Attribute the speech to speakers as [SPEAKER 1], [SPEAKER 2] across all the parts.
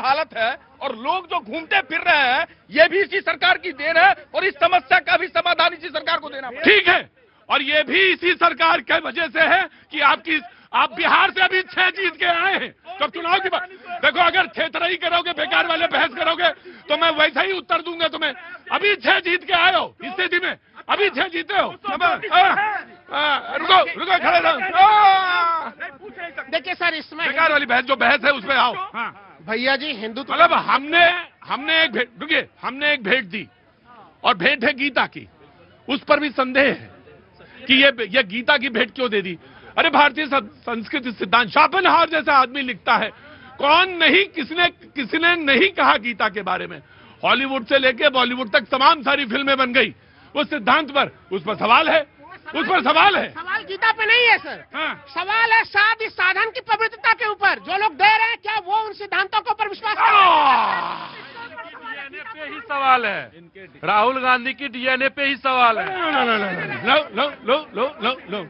[SPEAKER 1] हालत है और लोग जो घूमते फिर रहे हैं, ये भी इसी सरकार की देन है और इस समस्या का भी समाधान इसी सरकार को देना पड़ेगा।
[SPEAKER 2] ठीक है, और ये भी इसी सरकार के वजह से है कि आप बिहार से अभी 6 जीत के आए हैं। कब चुनाव की बात देखो, अगर थेथराई करोगे, बेकार वाले बहस करोगे, तो मैं वैसा ही उत्तर दूंगा तुम्हें। अभी 6 जीत के आए हो इस स्थिति में, अभी 6 जीते हो। रुको खड़े रहो।
[SPEAKER 3] देखिए सर, इसमें
[SPEAKER 2] बेकार वाली बहस, जो बहस है उसमें आओ।
[SPEAKER 3] भैया जी, हिंदुत्व
[SPEAKER 2] मतलब हमने एक भेंट दी, और भेंट है गीता की। उस पर भी संदेह है कि ये गीता की भेंट क्यों दे दी। अरे भारतीय संस्कृति सिद्धांत, शोपेनहावर जैसा आदमी लिखता है, कौन नहीं, किसने नहीं कहा गीता के बारे में। हॉलीवुड से लेके बॉलीवुड तक तमाम सारी फिल्में बन गई उस सिद्धांत पर। उस पर सवाल है, सवाल
[SPEAKER 3] गीता पे नहीं है सर। सवाल है साध इस साधन की पवित्रता के ऊपर। जो लोग दे रहे हैं, क्या वो उन सिद्धांतों के ऊपर विश्वास करते हैं?
[SPEAKER 4] डीएनए पे ही सवाल है, राहुल गांधी की डीएनए पे ही सवाल है।
[SPEAKER 2] लो।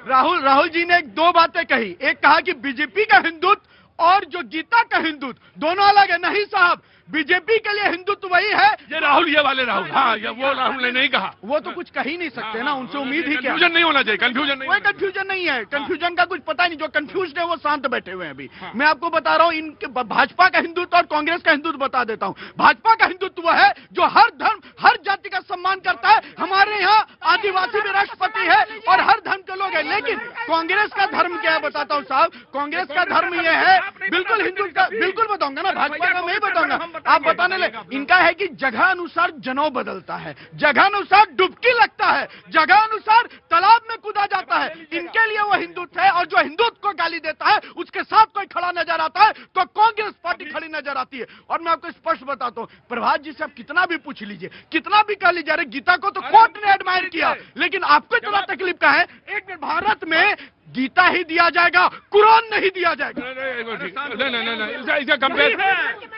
[SPEAKER 5] राहुल जी ने 2 बातें कही। एक कहा कि बीजेपी का हिंदुत्व और जो गीता का हिंदुत्व दोनों अलग है। नहीं साहब, बीजेपी के लिए हिंदुत्व वही है।
[SPEAKER 2] ये वाले राहुल, हाँ, वो राहुल ने नहीं कहा।
[SPEAKER 5] वो तो कुछ कह ही नहीं सकते ना, उनसे उम्मीद ही क्या।
[SPEAKER 2] कंफ्यूजन नहीं होना चाहिए, कंफ्यूजन नहीं।
[SPEAKER 5] कोई कंफ्यूजन नहीं है, कंफ्यूजन का कुछ पता नहीं। जो कंफ्यूज है वो शांत बैठे हुए हैं अभी। मैं आपको बता रहा हूँ, इनके भाजपा का हिंदुत्व और कांग्रेस का हिंदुत्व बता देता हूँ। भाजपा का हिंदुत्व है जो हर धर्म, हर जाति का सम्मान करता है। हमारे यहाँ आदिवासी भी राष्ट्रपति है और हर धर्म के लोग हैं। लेकिन कांग्रेस का धर्म क्या है बताता हूँ साहब। कांग्रेस का धर्म यह है, बिल्कुल हिंदुत्व का बिल्कुल बताऊंगा ना, भाजपा का मैं बताऊंगा, आप बताने लगे। इनका है कि जगह अनुसार जनेऊ बदलता है, जगह अनुसार डुबकी लगता है, जगह अनुसार तालाब में कूदा जाता है। इनके लिए वो हिंदुत्व है, और जो हिंदुत्व को गाली देता है उसके साथ कोई खड़ा नजर आता है तो कांग्रेस पार्टी खड़ी नजर आती है। और मैं आपको स्पष्ट बताता हूं, प्रभात जी से आप कितना भी पूछ लीजिए, कितना भी कह लीजिए, अरे गीता को तो कोर्ट ने एडमायर किया, लेकिन आपको इतना तकलीफ का है। एक भारत में गीता ही दिया जाएगा, कुरान नहीं दिया जाएगा।
[SPEAKER 2] नहीं, इसका कंपेयर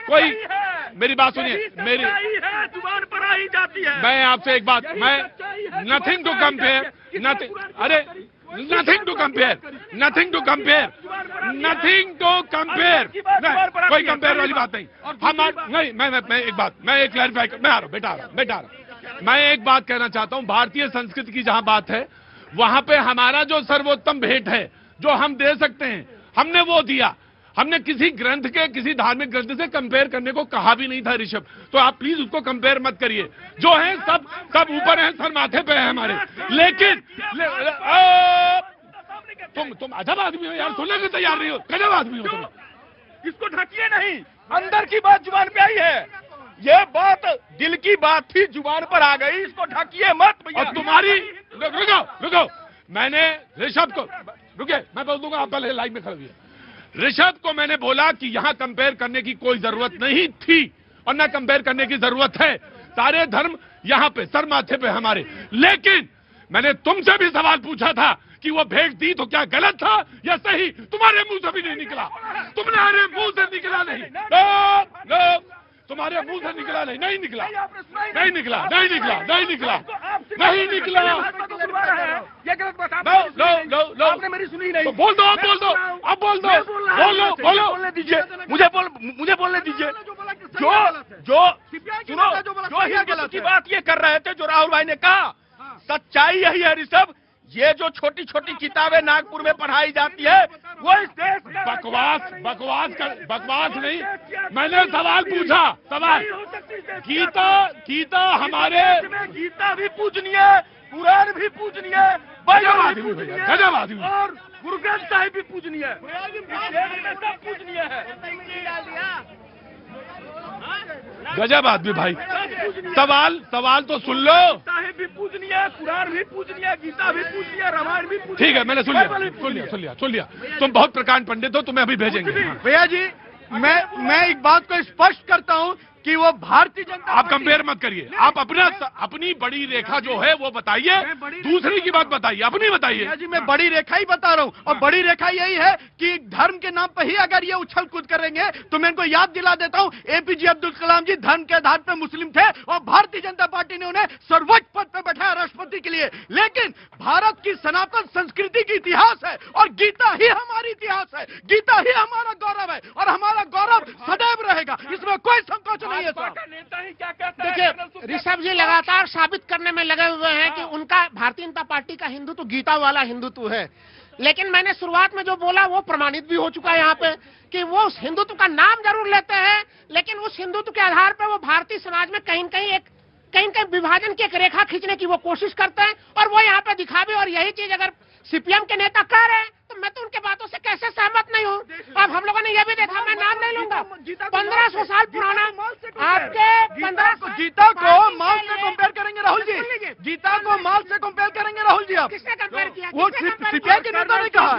[SPEAKER 2] कोई, मेरी बात सुनिए, मेरी
[SPEAKER 1] जुबान पर आई जाती है।
[SPEAKER 2] मैं आपसे एक बात, मैं नथिंग टू कंपेयर, अरे नथिंग टू कंपेयर, कोई कंपेयर वाली बात नहीं। नहीं, मैं एक बात, मैं एक क्लैरिफाई मैं आ रहा हूं। मैं एक बात कहना चाहता हूं, भारतीय संस्कृति की जहां बात है, वहां पे हमारा जो सर्वोत्तम भेंट है, जो हम दे सकते हैं, हमने वो दिया। हमने किसी ग्रंथ के, किसी धार्मिक ग्रंथ से कंपेयर करने को कहा भी नहीं था ऋषभ, तो आप प्लीज उसको कंपेयर मत करिए। जो है सब ऊपर है, सर माथे पे है हमारे। लेकिन तुम अजब आदमी हो यार, सुनने को तैयार नहीं हो, गजब आदमी हो तुम।
[SPEAKER 1] इसको ढकिए नहीं, अंदर की बात जुबान पे आई है। ये बात दिल की बात थी, जुबान पर आ गई, इसको ढकिए मत भैया।
[SPEAKER 2] और तुम्हारी रुको, मैंने ऋषभ को, रुके, मैं बोल दूंगा, आप पहले लाइन में खड़े हुए। ऋषभ को मैंने बोला कि यहां कंपेयर करने की कोई जरूरत नहीं थी और ना कंपेयर करने की जरूरत है। सारे धर्म यहां पे सर माथे पे हमारे। लेकिन मैंने तुमसे भी सवाल पूछा था कि वो भेंट दी तो क्या गलत था या सही? तुम्हारे मुंह से भी नहीं निकला, तुम्हारे मुंह से निकला नहीं, तुम्हारे मुंह से निकला नहीं, नहीं निकला।
[SPEAKER 1] लो, आपने मेरी सुनी नहीं।
[SPEAKER 2] तो बोल दो, अब बोल दो,
[SPEAKER 1] बोलने दीजिए, मुझे बोलने दीजिए। जो हिंदुत्व की बात ये कर रहे थे, जो राहुल भाई ने कहा, सच्चाई यही है ऋषभ। ये जो छोटी छोटी किताबें नागपुर में पढ़ाई जाती है, वो इस देश बकवास नहीं। मैंने सवाल पूछा, गीता हमारे, गीता भी पूजनीय, कुरान भी पूजनीय, बाइबल भी गजब आदमी, और गुरु ग्रंथ साहिब भी पूजनीय है, सब पूजनीय है।
[SPEAKER 2] गजब आदमी भाई। सवाल तो सुन लो।
[SPEAKER 1] साहिब भी पूजनीय है, कुरान भी पूजनीय है, गीता भी पूजनीय है, रामायण भी पूजनीय।
[SPEAKER 2] ठीक है, मैंने सुन लिया। तुम बहुत प्रकांड पंडित हो, तुम्हें अभी भेजेंगे।
[SPEAKER 5] भैया जी, मैं एक बात को स्पष्ट करता हूं कि वो भारतीय जनता
[SPEAKER 2] आप कंपेयर मत करिए, आप अपनी बड़ी रेखा जो है वो बताइए, दूसरी की बात बताइए, अपनी बताइए।
[SPEAKER 5] जी मैं बड़ी रेखा ही बता रहा हूँ, और बड़ी रेखा यही है कि धर्म के नाम पर ही अगर ये उछल कूद करेंगे तो मैं इनको याद दिला देता हूँ, एपीजे अब्दुल कलाम जी धर्म के आधार पर मुस्लिम थे और भारतीय जनता पार्टी ने उन्हें सर्वोच्च पद पर बैठाया राष्ट्रपति के लिए। लेकिन भारत की सनातन संस्कृति की इतिहास है और गीता ही हमारी इतिहास है, गीता ही हमारा गौरव है और हमारा गौरव सदैव रहेगा, इसमें कोई संकोच नहीं है सर।
[SPEAKER 1] नेता ही क्या कहता है?
[SPEAKER 3] देखिए ऋषभ जी लगातार साबित करने में लगे हुए हैं कि उनका भारतीय जनता पार्टी का हिंदुत्व गीता वाला हिंदुत्व है, लेकिन मैंने शुरुआत में जो बोला वो प्रमाणित भी हो चुका है यहाँ पे कि वो उस हिंदुत्व का नाम जरूर लेते हैं, लेकिन उस हिंदुत्व के आधार पर वो भारतीय समाज में कहीं कहीं विभाजन की एक रेखा खींचने की वो कोशिश करते हैं और वो यहाँ पे दिखा भी। और यही चीज अगर सीपीएम के नेता कह रहे हैं तो मैं तो उनके बातों से कैसे सहमत नहीं हूँ। अब हम लोगों ने ये भी देखा, मैं नाम नहीं लूंगा, 1500 साल पुराना आपके 1500
[SPEAKER 5] गीता को माल से कंपेयर करेंगे राहुल जी, गीता को माल से कंपेयर करेंगे राहुल जी। आप
[SPEAKER 3] किसने कंपेयर किया?
[SPEAKER 5] वो सीपीआई के नेता ने कहा।